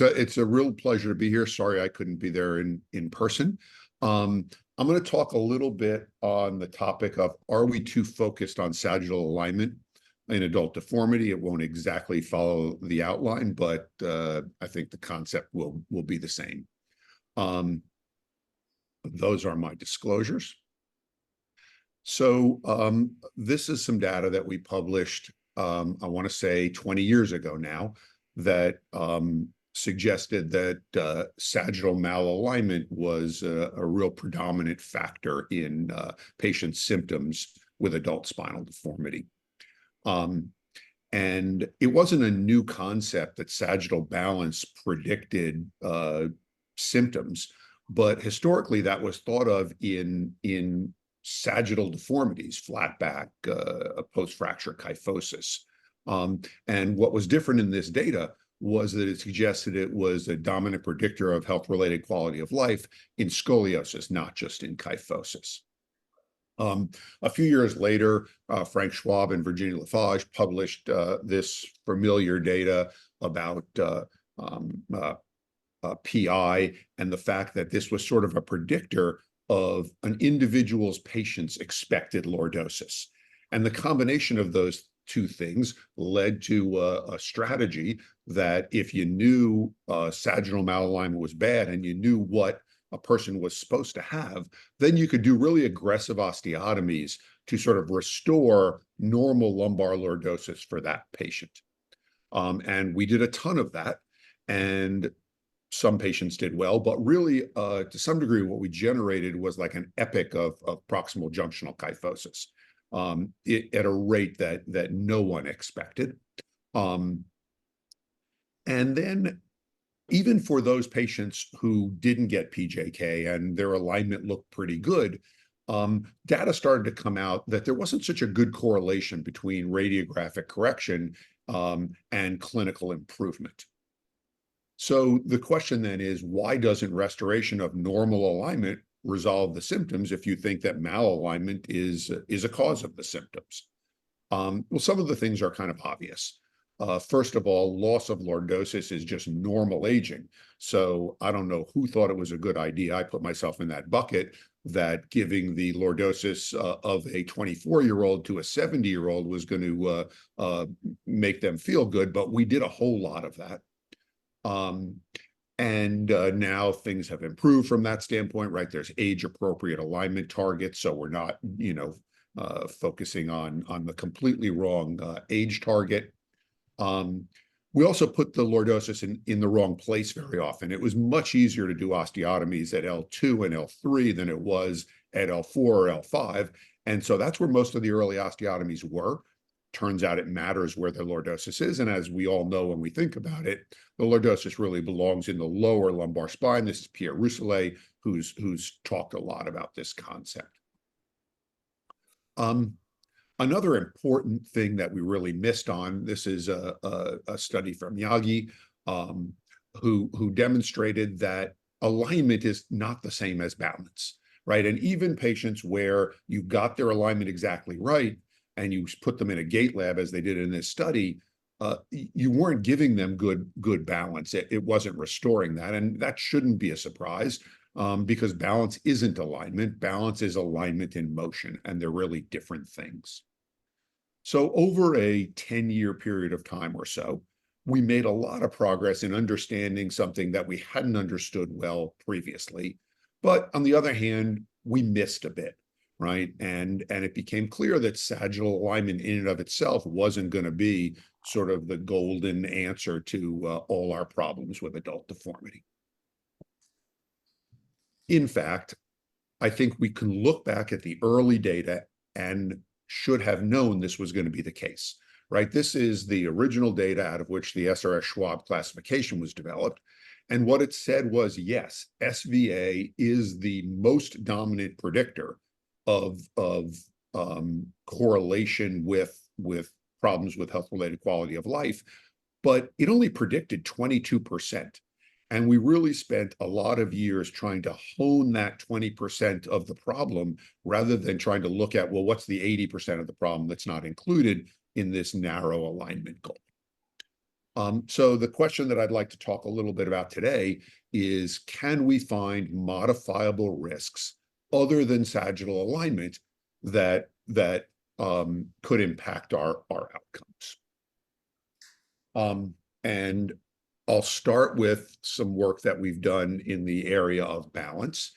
It's a real pleasure to be here. Sorry I couldn't be there in person. I'm going to talk a little bit on the topic of, are we too focused on sagittal alignment in adult deformity? It won't exactly follow the outline, but I think the concept will be the same. Those are my disclosures. So this is some data that we published, I want to say 20 years ago now, that suggested that sagittal malalignment was a real predominant factor in patients' symptoms with adult spinal deformity. And it wasn't a new concept that sagittal balance predicted symptoms, but historically that was thought of in sagittal deformities, flat back, post-fracture kyphosis. And what was different in this data was that it suggested it was a dominant predictor of health-related quality of life in scoliosis, not just in kyphosis. A few years later, Frank Schwab and Virginie Laforge published this familiar data about PI and the fact that this was sort of a predictor of an individual's patient's expected lordosis. And the combination of those two things led to a strategy that if you knew sagittal malalignment was bad and you knew what a person was supposed to have, then you could do really aggressive osteotomies to sort of restore normal lumbar lordosis for that patient. And we did a ton of that, and some patients did well, but really, to some degree, what we generated was like an epic of proximal junctional kyphosis at a rate that no one expected. And then even for those patients who didn't get PJK and their alignment looked pretty good, data started to come out that there wasn't such a good correlation between radiographic correction and clinical improvement. So the question then is, why doesn't restoration of normal alignment resolve the symptoms if you think that malalignment is a cause of the symptoms? Well, some of the things are kind of obvious. First of all, loss of lordosis is just normal aging. So I don't know who thought it was a good idea. I put myself in that bucket, that giving the lordosis of a 24-year-old to a 70-year-old was going to make them feel good, but we did a whole lot of that. And now things have improved from that standpoint, right? There's age-appropriate alignment targets, so we're not, focusing on the completely wrong age target. We also put the lordosis in the wrong place very often. It was much easier to do osteotomies at L2 and L3 than it was at L4 or L5, and so that's where most of the early osteotomies were. Turns out it matters where the lordosis is, and as we all know when we think about it, the lordosis really belongs in the lower lumbar spine. This is Pierre Rousselet, who's talked a lot about this concept. Another important thing that we really missed on, this is a study from Yagi, who demonstrated that alignment is not the same as balance, right? And even patients where you got their alignment exactly right, and you put them in a gait lab, as they did in this study, you weren't giving them good balance. It wasn't restoring that, and that shouldn't be a surprise, because balance isn't alignment. Balance is alignment in motion, and they're really different things. So over a 10-year period of time or so, we made a lot of progress in understanding something that we hadn't understood well previously. But on the other hand, we missed a bit. Right. And it became clear that sagittal alignment in and of itself wasn't going to be sort of the golden answer to all our problems with adult deformity. In fact, I think we can look back at the early data and should have known this was going to be the case. Right. This is the original data out of which the SRS Schwab classification was developed. And what it said was, yes, SVA is the most dominant predictor of correlation with problems with health-related quality of life, but it only predicted 22%. And we really spent a lot of years trying to hone that 20% of the problem, rather than trying to look at, well, what's the 80% of the problem that's not included in this narrow alignment goal? So the question that I'd like to talk a little bit about today is, can we find modifiable risks other than sagittal alignment that could impact our outcomes? And I'll start with some work that we've done in the area of balance.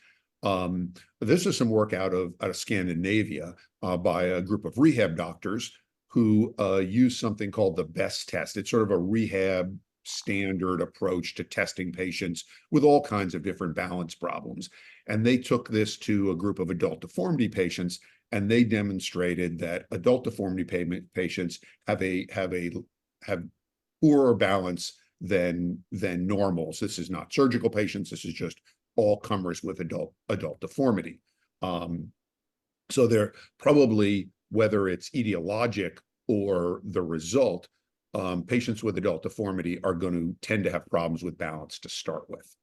This is some work out of Scandinavia by a group of rehab doctors who use something called the BEST test. It's sort of a rehab standard approach to testing patients with all kinds of different balance problems. And they took this to a group of adult deformity patients, and they demonstrated that adult deformity patients have poorer balance than normals. This is not surgical patients. This is just all comers with adult deformity. So they're probably, whether it's etiologic or the result, patients with adult deformity are going to tend to have problems with balance to start with.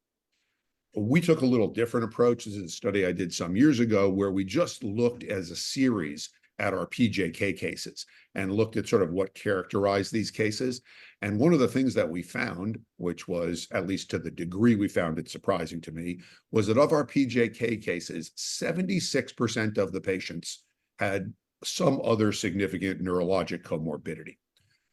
We took a little different approach. This is a study I did some years ago where we just looked as a series at our PJK cases and looked at sort of what characterized these cases. And one of the things that we found, which was, at least to the degree we found it surprising to me, was that of our PJK cases, 76% of the patients had some other significant neurologic comorbidity.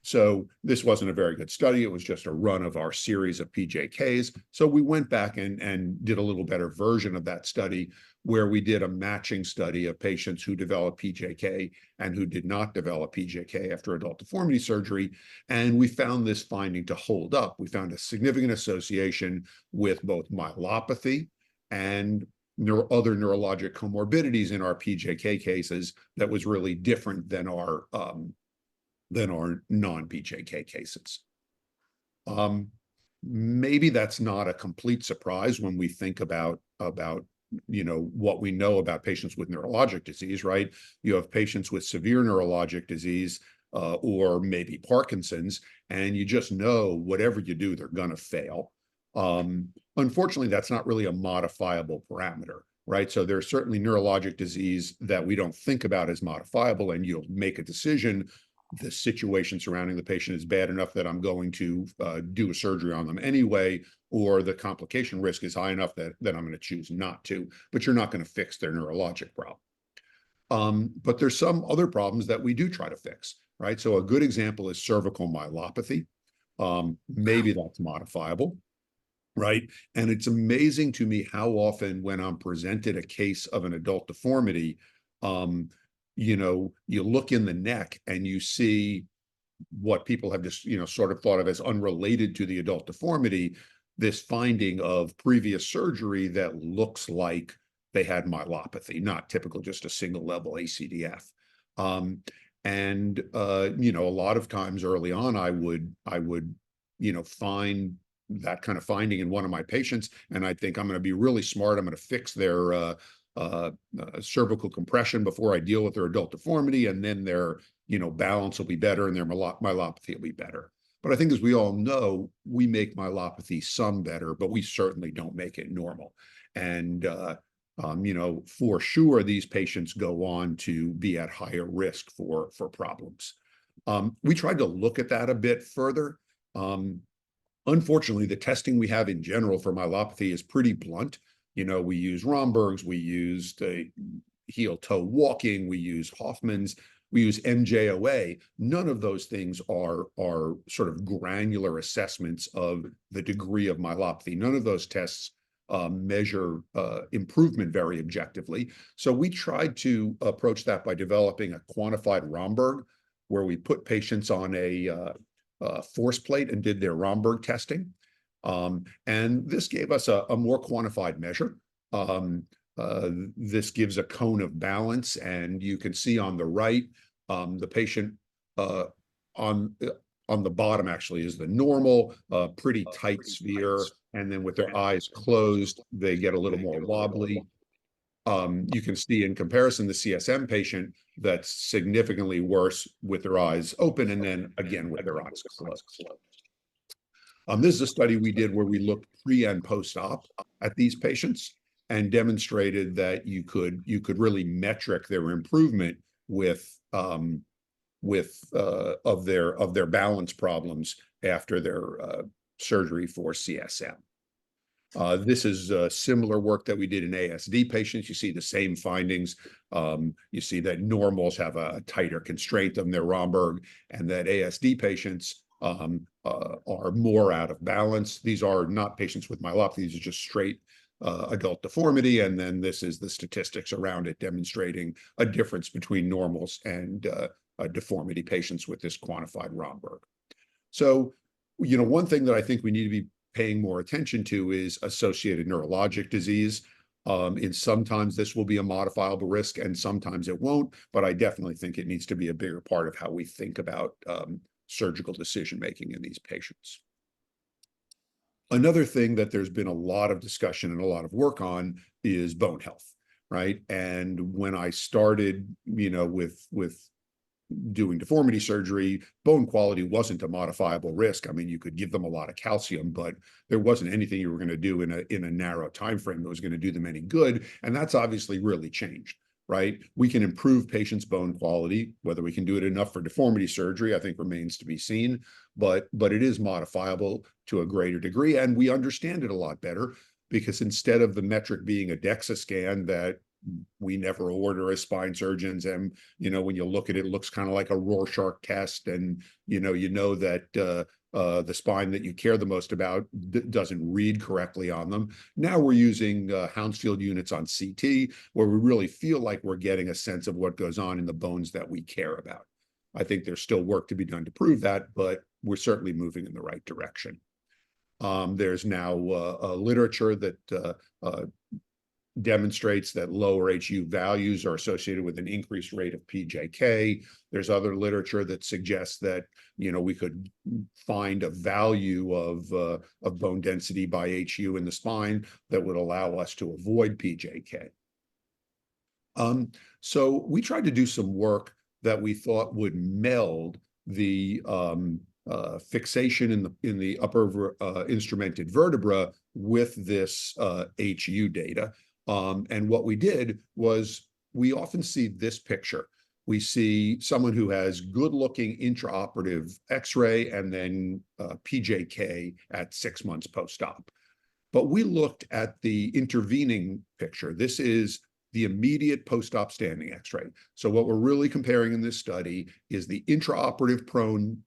So this wasn't a very good study. It was just a run of our series of PJKs. So we went back and did a little better version of that study, where we did a matching study of patients who developed PJK and who did not develop PJK after adult deformity surgery. And we found this finding to hold up. We found a significant association with both myelopathy and other neurologic comorbidities in our PJK cases that was really different than our non-PJK cases. Maybe that's not a complete surprise when we think about what we know about patients with neurologic disease, right? You have patients with severe neurologic disease or maybe Parkinson's, and you just know whatever you do, they're going to fail. Unfortunately, that's not really a modifiable parameter, right? So there's certainly neurologic disease that we don't think about as modifiable, and you'll make a decision. The situation surrounding the patient is bad enough that I'm going to do a surgery on them anyway, or the complication risk is high enough that I'm going to choose not to, but you're not going to fix their neurologic problem. But there's some other problems that we do try to fix, right? So a good example is cervical myelopathy. Maybe that's modifiable, right? And it's amazing to me how often when I'm presented a case of an adult deformity, you look in the neck and you see what people have just, sort of thought of as unrelated to the adult deformity, this finding of previous surgery that looks like they had myelopathy, not typical, just a single level ACDF. A lot of times early on, I would find that kind of finding in one of my patients, and I think I'm going to be really smart. I'm going to fix their cervical compression before I deal with their adult deformity, and then their balance will be better and their myelopathy will be better. But I think, as we all know, we make myelopathy some better, but we certainly don't make it normal. And for sure, these patients go on to be at higher risk for problems. We tried to look at that a bit further. Unfortunately, the testing we have in general for myelopathy is pretty blunt. We use Romberg's, we used heel-toe walking, we use Hoffman's, we use MJOA. None of those things are sort of granular assessments of the degree of myelopathy. None of those tests measure improvement very objectively. So we tried to approach that by developing a quantified Romberg, where we put patients on a force plate and did their Romberg testing. And this gave us a more quantified measure. This gives a cone of balance, and you can see on the right, the patient on the bottom actually is the normal, pretty tight sphere, and then with their eyes closed, they get a little more wobbly. You can see in comparison the CSM patient that's significantly worse with their eyes open, and then again with their eyes closed. This is a study we did where we looked pre and post-op at these patients and demonstrated that you could really metric their improvement of their balance problems after their surgery for CSM. This is similar work that we did in ASD patients. You see the same findings. You see that normals have a tighter constraint on their Romberg, and that ASD patients are more out of balance. These are not patients with myelopathy. These are just straight adult deformity. And then this is the statistics around it demonstrating a difference between normals and deformity patients with this quantified Romberg. So, one thing that I think we need to be paying more attention to is associated neurologic disease. And sometimes this will be a modifiable risk and sometimes it won't, but I definitely think it needs to be a bigger part of how we think about surgical decision-making in these patients. Another thing that there's been a lot of discussion and a lot of work on is bone health, right? And when I started, with doing deformity surgery, bone quality wasn't a modifiable risk. I mean, you could give them a lot of calcium, but there wasn't anything you were going to do in a narrow time frame that was going to do them any good. And that's obviously really changed, right? We can improve patients' bone quality. Whether we can do it enough for deformity surgery, I think remains to be seen, but it is modifiable to a greater degree, and we understand it a lot better because instead of the metric being a DEXA scan that we never order as spine surgeons, and when you look at it, it looks kind of like a Rorschach test, and that the spine that you care the most about doesn't read correctly on them. Now we're using Hounsfield units on CT, where we really feel like we're getting a sense of what goes on in the bones that we care about. I think there's still work to be done to prove that, but we're certainly moving in the right direction. There's now literature that demonstrates that lower HU values are associated with an increased rate of PJK. There's other literature that suggests that we could find a value of bone density by HU in the spine that would allow us to avoid PJK. So we tried to do some work that we thought would meld the fixation in the upper instrumented vertebra with this HU data. And what we did was we often see this picture. We see someone who has good-looking intraoperative X-ray and then PJK at 6 months post-op. But we looked at the intervening picture. This is the immediate post-op standing X-ray. So what we're really comparing in this study is the intraoperative prone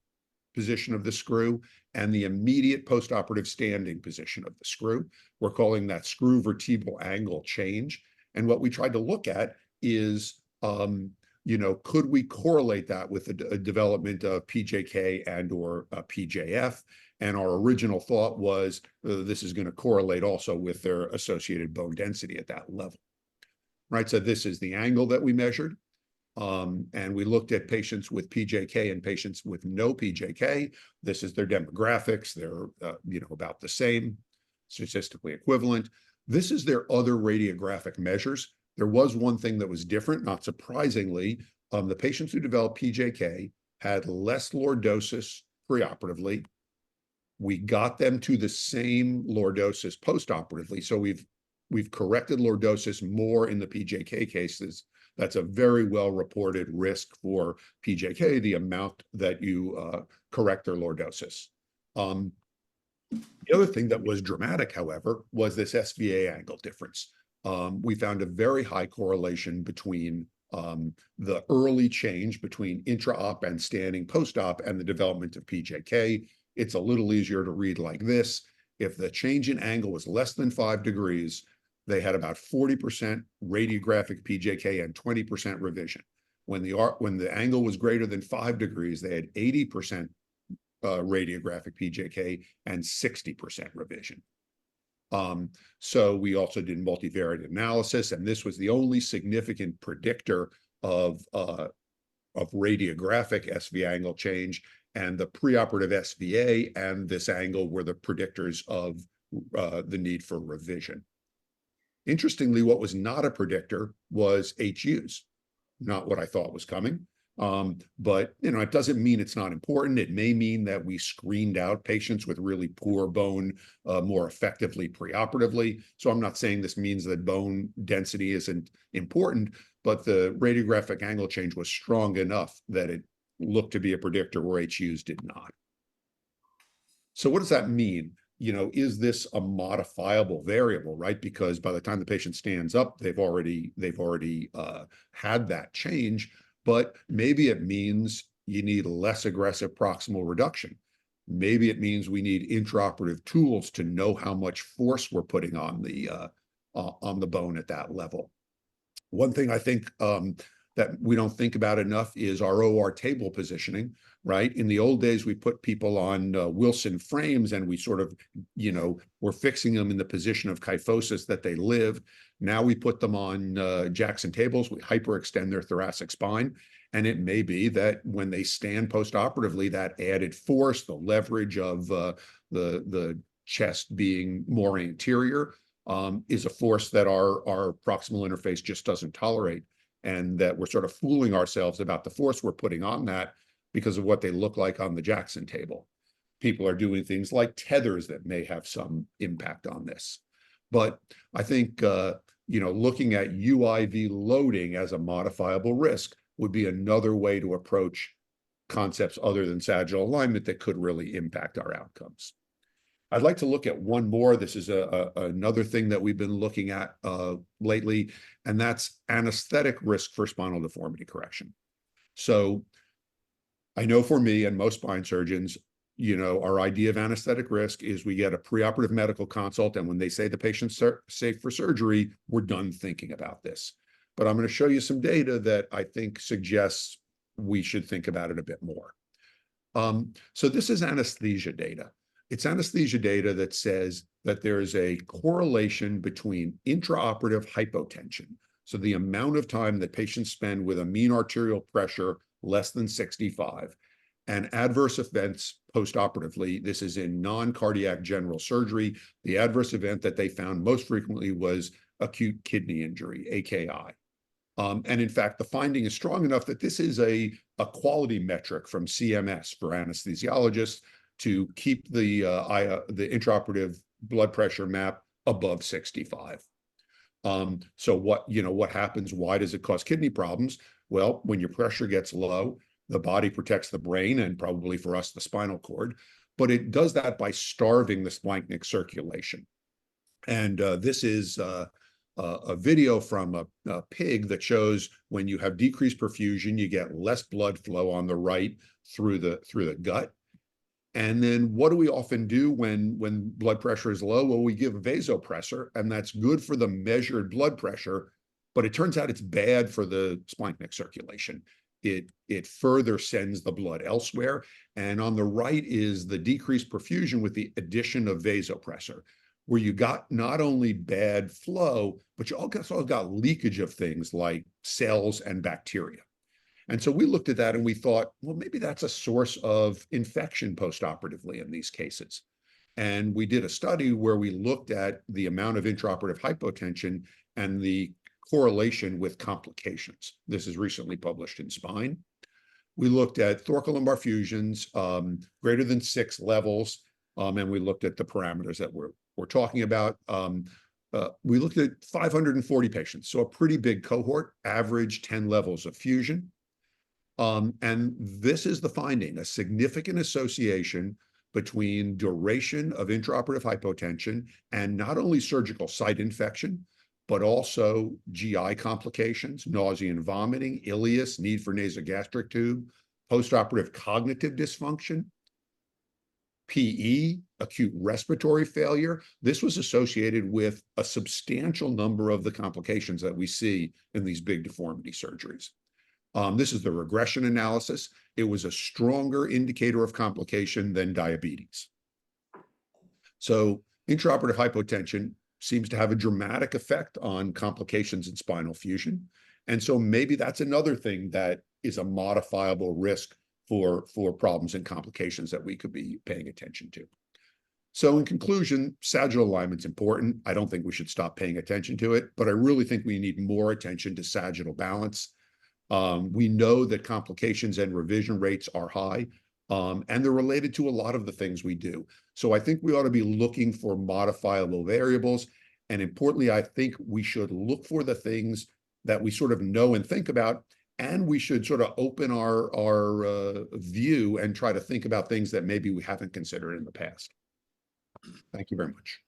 position of the screw and the immediate postoperative standing position of the screw. We're calling that screw vertebral angle change. And what we tried to look at is, could we correlate that with a development of PJK and or PJF? And our original thought was this is going to correlate also with their associated bone density at that level, right? So this is the angle that we measured. And we looked at patients with PJK and patients with no PJK. This is their demographics. They're, about the same, statistically equivalent. This is their other radiographic measures. There was one thing that was different, not surprisingly. The patients who developed PJK had less lordosis preoperatively. We got them to the same lordosis postoperatively. So we've corrected lordosis more in the PJK cases. That's a very well-reported risk for PJK, the amount that you correct their lordosis. The other thing that was dramatic, however, was this SVA angle difference. We found a very high correlation between the early change between intra-op and standing post-op and the development of PJK. It's a little easier to read like this. If the change in angle was less than 5 degrees, they had about 40% radiographic PJK and 20% revision. When the angle was greater than 5 degrees, they had 80% radiographic PJK and 60% revision. So we also did multivariate analysis, and this was the only significant predictor of radiographic SVA angle change, and the preoperative SVA and this angle were the predictors of the need for revision. Interestingly, what was not a predictor was HUs, not what I thought was coming. But it doesn't mean it's not important. It may mean that we screened out patients with really poor bone more effectively preoperatively. So I'm not saying this means that bone density isn't important, but the radiographic angle change was strong enough that it looked to be a predictor where HUs did not. So what does that mean? Is this a modifiable variable, right? Because by the time the patient stands up, they've already had that change, but maybe it means you need less aggressive proximal reduction. Maybe it means we need intraoperative tools to know how much force we're putting on the bone at that level. One thing I think that we don't think about enough is our OR table positioning, right? In the old days, we put people on Wilson frames and we sort of, we're fixing them in the position of kyphosis that they live. Now we put them on Jackson tables, we hyperextend their thoracic spine. And it may be that when they stand postoperatively, that added force, the leverage of the chest being more anterior, is a force that our proximal interface just doesn't tolerate, and that we're sort of fooling ourselves about the force we're putting on that because of what they look like on the Jackson table. People are doing things like tethers that may have some impact on this. But I think, looking at UIV loading as a modifiable risk would be another way to approach concepts other than sagittal alignment that could really impact our outcomes. I'd like to look at one more. This is another thing that we've been looking at lately, and that's anesthetic risk for spinal deformity correction. So I know for me and most spine surgeons, our idea of anesthetic risk is we get a preoperative medical consult, and when they say the patient's safe for surgery, we're done thinking about this. But I'm going to show you some data that I think suggests we should think about it a bit more. So this is anesthesia data. It's anesthesia data that says that there is a correlation between intraoperative hypotension, so the amount of time that patients spend with a mean arterial pressure less than 65, and adverse events postoperatively. This is in non-cardiac general surgery. The adverse event that they found most frequently was acute kidney injury, AKI. And in fact, the finding is strong enough that this is a quality metric from CMS for anesthesiologists to keep the intraoperative blood pressure map above 65. So what happens? Why does it cause kidney problems? Well, when your pressure gets low, the body protects the brain and probably for us, the spinal cord, but it does that by starving the splanchnic circulation. And this is a video from a pig that shows when you have decreased perfusion, you get less blood flow on the right through the gut. And then what do we often do when blood pressure is low? Well, we give a vasopressor, and that's good for the measured blood pressure, but it turns out it's bad for the splanchnic circulation. It further sends the blood elsewhere. And on the right is the decreased perfusion with the addition of vasopressor, where you got not only bad flow, but you also got leakage of things like cells and bacteria. And so we looked at that and we thought, well, maybe that's a source of infection postoperatively in these cases. And we did a study where we looked at the amount of intraoperative hypotension and the correlation with complications. This is recently published in Spine. We looked at thoracolumbar fusions greater than 6 levels, and we looked at the parameters that we're talking about. We looked at 540 patients, so a pretty big cohort, average 10 levels of fusion. And this is the finding: a significant association between duration of intraoperative hypotension and not only surgical site infection, but also GI complications, nausea and vomiting, ileus, need for nasogastric tube, postoperative cognitive dysfunction, PE, acute respiratory failure. This was associated with a substantial number of the complications that we see in these big deformity surgeries. This is the regression analysis. It was a stronger indicator of complication than diabetes. So intraoperative hypotension seems to have a dramatic effect on complications in spinal fusion. And so maybe that's another thing that is a modifiable risk for problems and complications that we could be paying attention to. So in conclusion, sagittal alignment's important. I don't think we should stop paying attention to it, but I really think we need more attention to sagittal balance. We know that complications and revision rates are high, and they're related to a lot of the things we do. So I think we ought to be looking for modifiable variables. And importantly, I think we should look for the things that we sort of know and think about and we should sort of open our view and try to think about things that maybe we haven't considered in the past. Thank you very much.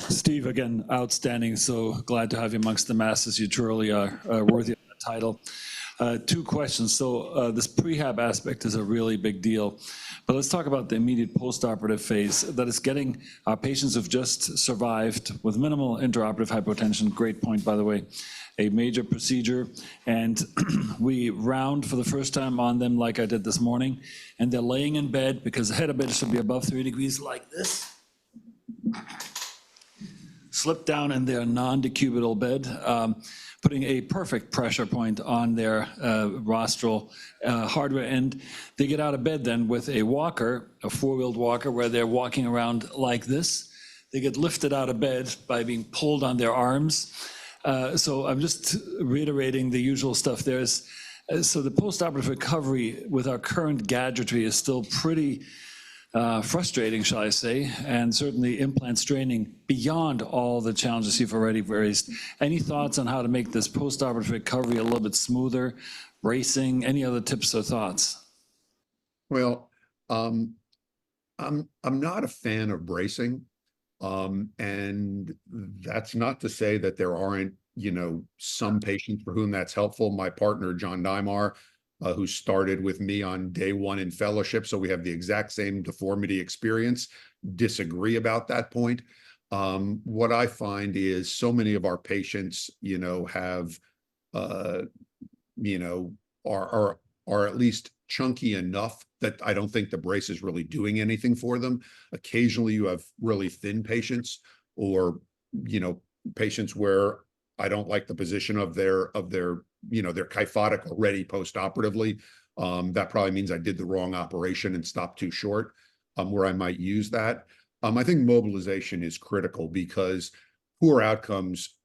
Steve, again, outstanding. So glad to have you amongst the masses. You truly are worthy of that title. Two questions. So this prehab aspect is a really big deal, but let's talk about the immediate postoperative phase. That is getting our patients who've just survived with minimal intraoperative hypotension. Great point, by the way. A major procedure, and we round for the first time on them like I did this morning, and they're laying in bed because the head of bed should be above 3 degrees like this. Slip down in their non-decubital bed, putting a perfect pressure point on their rostral hardware, and they get out of bed then with a walker, a four-wheeled walker, where they're walking around like this. They get lifted out of bed by being pulled on their arms. So I'm just reiterating the usual stuff. So the postoperative recovery with our current gadgetry is still pretty frustrating, shall I say, and certainly implant straining beyond all the challenges you've already raised. Any thoughts on how to make this postoperative recovery a little bit smoother, bracing, any other tips or thoughts? Well, I'm not a fan of bracing. And that's not to say that there aren't, some patients for whom that's helpful. My partner, John Nymar, who started with me on day one in fellowship, so we have the exact same deformity experience, disagree about that point. What I find is so many of our patients, have, are at least chunky enough that I don't think the brace is really doing anything for them. Occasionally you have really thin patients, or, patients where I don't like the position of their they're kyphotic already postoperatively. That probably means I did the wrong operation and stopped too short, where I might use that. I think mobilization is critical, because poor outcomes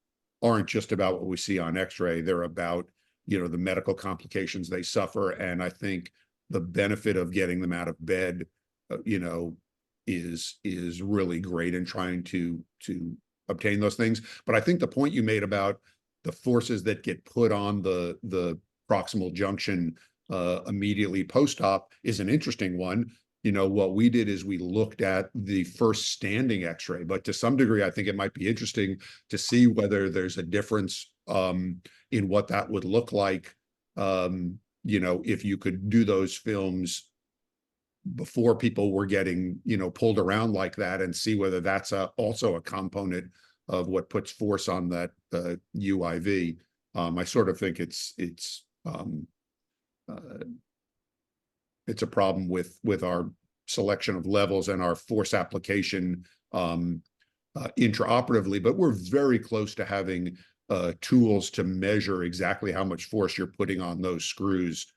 aren't just about what we see on X-ray. They're about, the medical complications they suffer. And I think the benefit of getting them out of bed, is really great in trying to obtain those things. But I think the point you made about the forces that get put on the proximal junction immediately post-op is an interesting one. What we did is we looked at the first standing X-ray, but to some degree, I think it might be interesting to see whether there's a difference in what that would look like, if you could do those films before people were getting, pulled around like that, and see whether that's also a component of what puts force on that UIV. I sort of think it's a problem with our selection of levels and our force application intraoperatively, but we're very close to having tools to measure exactly how much force you're putting on those screws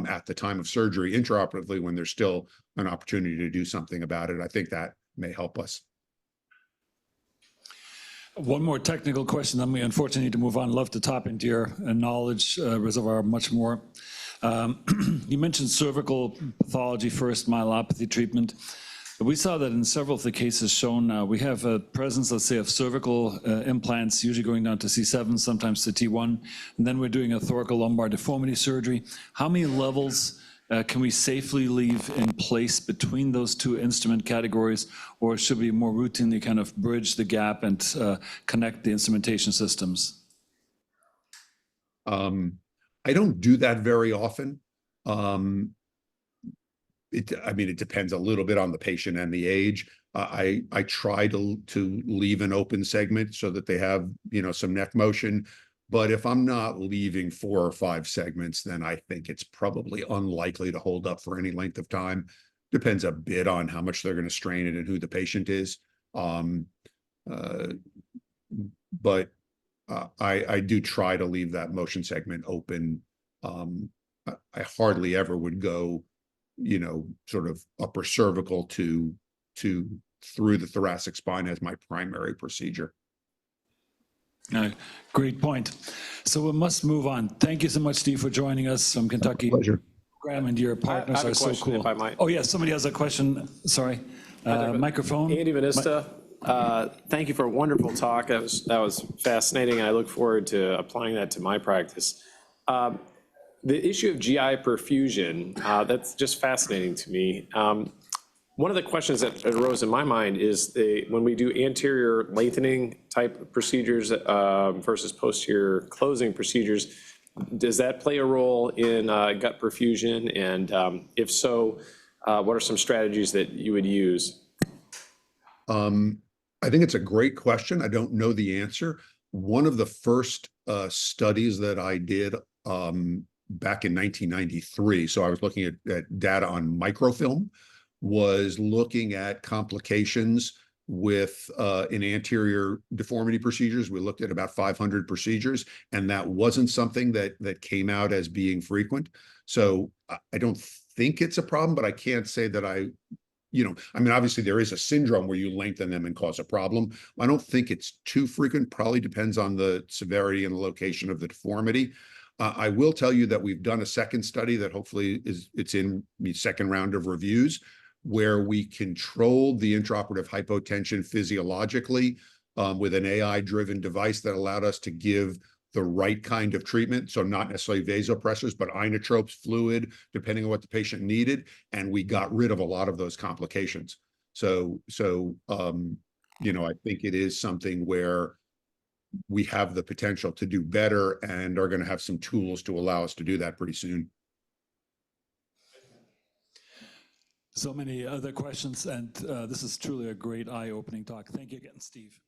at the time of surgery intraoperatively, when there's still an opportunity to do something about it. I think that may help us. One more technical question, then we unfortunately need to move on. Love to tap into your knowledge reservoir much more. You mentioned cervical pathology first, myelopathy treatment. We saw that in several of the cases shown, we have a presence, let's say, of cervical implants, usually going down to C7, sometimes to T1, and then we're doing a thoracolumbar deformity surgery. How many levels can we safely leave in place between those two instrument categories, or should we more routinely kind of bridge the gap and connect the instrumentation systems? I don't do that very often. It depends a little bit on the patient and the age. I try to leave an open segment so that they have, some neck motion. But if I'm not leaving 4 or 5 segments, then I think it's probably unlikely to hold up for any length of time. Depends a bit on how much they're going to strain it and who the patient is. But I do try to leave that motion segment open. I hardly ever would go, sort of upper cervical to through the thoracic spine as my primary procedure. Great point. So we must move on. Thank you so much, Steve, for joining us from Kentucky. Pleasure. Graham and your partners are so cool. If I might. Oh, yes, somebody has a question. Sorry. Microphone. Andy Vanista. Thank you for a wonderful talk. That was fascinating. I look forward to applying that to my practice. The issue of GI perfusion, that's just fascinating to me. One of the questions that arose in my mind is when we do anterior lengthening type procedures versus posterior closing procedures, does that play a role in gut perfusion? And if so, what are some strategies that you would use? I think it's a great question. I don't know the answer. One of the first studies that I did back in 1993, so I was looking at data on microfilm, was looking at complications with in anterior deformity procedures. We looked at about 500 procedures, and that wasn't something that came out as being frequent. So I don't think it's a problem, but I can't say that I mean, obviously there is a syndrome where you lengthen them and cause a problem. I don't think it's too frequent, probably depends on the severity and the location of the deformity. I will tell you that we've done a second study that hopefully it's in the second round of reviews, where we controlled the intraoperative hypotension physiologically with an AI-driven device that allowed us to give the right kind of treatment. So not necessarily vasopressors, but inotropes, fluid, depending on what the patient needed. And we got rid of a lot of those complications. So I think it is something where we have the potential to do better and are going to have some tools to allow us to do that pretty soon. So many other questions, and this is truly a great eye-opening talk. Thank you again, Steve.